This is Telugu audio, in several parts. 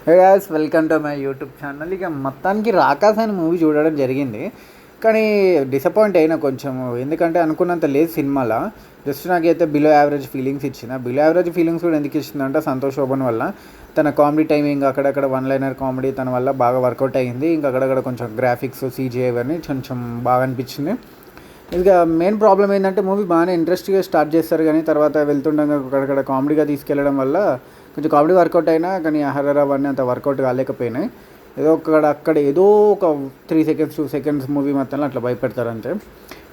Hey guys, welcome to my YouTube channel. ఇక మొత్తానికి రాకాస్ అనే మూవీ చూడడం జరిగింది, కానీ డిసప్పాయింట్ అయినా కొంచెము. ఎందుకంటే అనుకున్నంత లేదు సినిమాలో. జస్ట్ నాకైతే బిలో యావరేజ్ ఫీలింగ్స్ ఇచ్చిన. బిలో యావరేజ్ ఫీలింగ్స్ కూడా ఎందుకు ఇచ్చిందంటే సంతోష్ శోభన్ వల్ల. తన కామెడీ టైమింగ్ అక్కడక్కడ వన్ లైనర్ కామెడీ తన వల్ల బాగా వర్కౌట్ అయ్యింది. ఇంకా అక్కడక్కడ కొంచెం గ్రాఫిక్స్ సీజీఐ అవన్నీ కొంచెం బాగా అనిపించింది. ఇక మెయిన్ ప్రాబ్లం ఏంటంటే మూవీ బాగానే ఇంట్రెస్ట్గా స్టార్ట్ చేస్తారు, కానీ తర్వాత వెళ్తుండగా అక్కడక్కడ కామెడీగా తీసుకెళ్లడం వల్ల కొంచెం కామెడీ వర్కౌట్ అయినా కానీ హర్రర్ అవన్నీ అంత వర్కౌట్ కాలేకపోయినాయి. ఏదో అక్కడ ఏదో ఒక 3 seconds 2 seconds మూవీ మొత్తంలో అట్లా భయపెడతారు అంతే.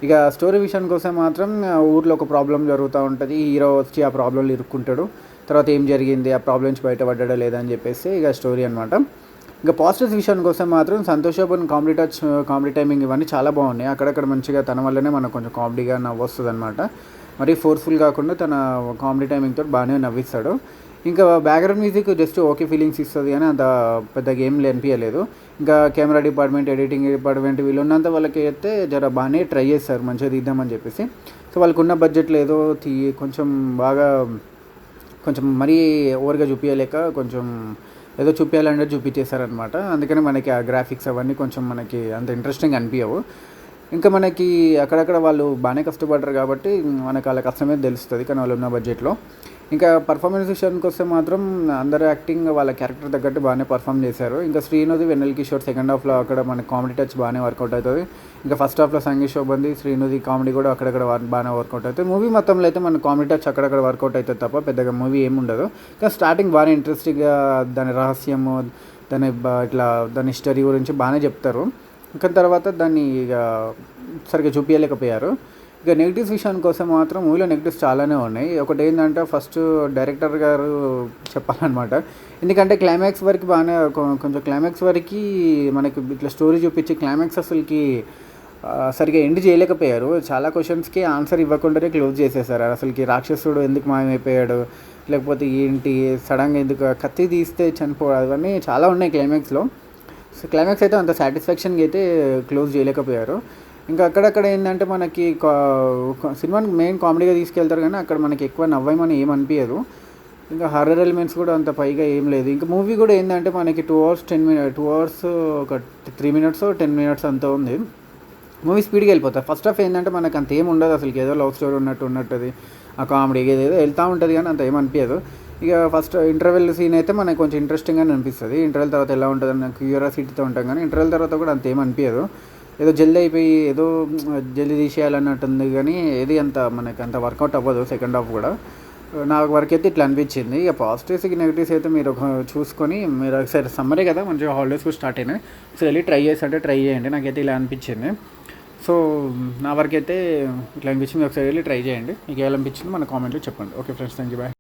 ఇక స్టోరీ విషయానికి వస్తే మాత్రం ఊర్లో ఒక ప్రాబ్లం జరుగుతూ ఉంటుంది. హీరో వచ్చి ఆ ప్రాబ్లంలో ఇరుక్కుంటాడు. తర్వాత ఏం జరిగింది, ఆ ప్రాబ్లం నుంచి బయటపడ్డా లేదని చెప్పేసి ఇక స్టోరీ అనమాట. ఇంకా పాజిటివ్స్ విషయానికి వస్తే మాత్రం Santosh Shobhan comedy touch, comedy timing ఇవన్నీ చాలా బాగున్నాయి. అక్కడక్కడ మంచిగా తన వల్లనే మనకు కొంచెం కామెడీగా నవ్వొస్తుంది అనమాట. మరీ ఫోర్స్ఫుల్ కాకుండా తన కామెడీ టైమింగ్తో బాగానే నవ్విస్తాడు. ఇంకా background music just okay feelings ఇస్తుంది, కానీ అంత పెద్ద గేమ్లు అనిపించలేదు. ఇంకా కెమెరా డిపార్ట్మెంట్, ఎడిటింగ్ డిపార్ట్మెంట్ వీళ్ళు ఉన్నంత వాళ్ళకి అయితే జర బాగానే ట్రై చేస్తారు మంచిగా తీద్దామని చెప్పేసి. సో వాళ్ళకు ఉన్న బడ్జెట్లో ఏదో కొంచెం బాగా కొంచెం మరీ ఓవర్గా చూపించలేక కొంచెం ఏదో చూపించాలంటే చూపించేశారనమాట. అందుకని మనకి ఆ గ్రాఫిక్స్ అవన్నీ కొంచెం మనకి అంత ఇంట్రెస్టింగ్ అనిపించవు. ఇంకా మనకి అక్కడక్కడ వాళ్ళు బాగానే కష్టపడ్డారు కాబట్టి మనకు వాళ్ళ కష్టమే తెలుస్తుంది, కానీ వాళ్ళు ఉన్న బడ్జెట్లో. ఇంకా పర్ఫార్మెన్స్ విషయానికి వస్తే మాత్రం అందరూ యాక్టింగ్ వాళ్ళ క్యారెక్టర్ తగ్గట్టు బాగానే పర్ఫామ్ చేశారు. ఇంకా శ్రీనుది, వెన్నెల కిషోర్ సెకండ్ హాఫ్లో అక్కడ మనకి కామెడీ టచ్ బాగానే వర్కౌట్ అవుతుంది. ఇంకా ఫస్ట్ హాఫ్లో సంగీత్ శోభన్ది, శ్రీనుది కామెడీ కూడా అక్కడక్కడ బాగానే వర్కౌట్ అవుతుంది. మూవీ మొత్తంలో అయితే మన కామెడీ టచ్ అక్కడక్కడ వర్కౌట్ అవుతుంది తప్ప పెద్దగా మూవీ ఏమి ఉండదు. కానీ స్టార్టింగ్ బాగానే ఇంట్రెస్టింగ్గా దాని రహస్యము, దాని హిస్టరీ గురించి బాగానే చెప్తారు. ఇంకా తర్వాత దాన్ని ఇక సరిగ్గా చూపించలేకపోయారు. ఇక నెగిటివ్స్ విషయానికి వస్తే మాత్రం మూవీలో నెగిటివ్స్ చాలానే ఉన్నాయి. ఒకటి ఏంటంటే ఫస్ట్ డైరెక్టర్ గారు చెప్పాలన్నమాట. ఎందుకంటే క్లైమాక్స్ వరకు బాగానే కొంచెం క్లైమాక్స్ వరకు మనకి ఇట్లా స్టోరీ చూపించి క్లైమాక్స్ అసలుకి సరిగ్గా ఎండ్ చేయలేకపోయారు. చాలా క్వశ్చన్స్కి ఆన్సర్ ఇవ్వకుండానే క్లోజ్ చేసేసారు. అసలుకి రాక్షసుడు ఎందుకు మాయమైపోయాడు, లేకపోతే ఏంటి సడన్గా ఎందుకు కత్తి తీస్తే చనిపోవడం, అవన్నీ చాలా ఉన్నాయి క్లైమాక్స్లో. సో క్లైమాక్స్ అయితే అంత సాటిస్ఫాక్షన్గా అయితే క్లోజ్ చేయలేకపోయారు. ఇంకా అక్కడక్కడ ఏంటంటే మనకి సినిమాని మెయిన్ కామెడీగా తీసుకెళ్తారు, కానీ అక్కడ మనకి ఎక్కువ నవ్వేమని ఏం అనిపించదు. ఇంకా హర్రర్ ఎలిమెంట్స్ కూడా అంత పైగా ఏం లేదు. ఇంకా మూవీ కూడా ఏంటంటే మనకి 2 hours 10 minutes 2 hours ఒక 3 minutes 10 minutes అంత ఉంది. మూవీ స్పీడ్గా వెళ్ళిపోతారు. ఫస్ట్ హాఫ్ ఏంటంటే మనకు అంత ఏం ఉండదు, అసలు ఏదో లవ్ స్టోరీ ఉన్నట్టు ఆ కామెడీ ఏదో వెళ్తూ ఉంటుంది, కానీ అంత ఏమనిపించదు. ఇక ఫస్ట్ ఇంటర్వెల్ సీన్ అయితే మనకు కొంచెం ఇంట్రెస్టింగ్గానే అనిపిస్తుంది. ఇంటర్వెల్ తర్వాత ఎలా ఉంటుంది అన్న క్యూరియాసిటీతో ఉంటాం, కానీ ఇంటర్వెల్ తర్వాత కూడా అంత ఏమనిపించదు. ఏదో జల్దీ అయిపోయి ఏదో జల్దీ తీసేయాలన్నట్టుంది, కానీ ఏది అంత మనకి అంత వర్కౌట్ అవ్వదు. సెకండ్ హాఫ్ కూడా నాకు వరకు అయితే ఇట్లా అనిపించింది. ఇక పాజిటివ్స్ నెగిటివ్స్ అయితే మీరు చూసుకొని మీరు ఒకసారి సమ్మరే కదా, మంచిగా హాలిడేస్ కూడా స్టార్ట్ అయినాయి. సో వెళ్ళి ట్రై చేయండి. నాకైతే ఇలా అనిపించింది. సో నా వరకు అయితే ఇట్లా అనిపించింది. ఒకసారి వెళ్ళి ట్రై చేయండి. మీకు ఎలా అనిపించింది మన కామెంట్లో చెప్పండి. Okay friends, thank you, bye.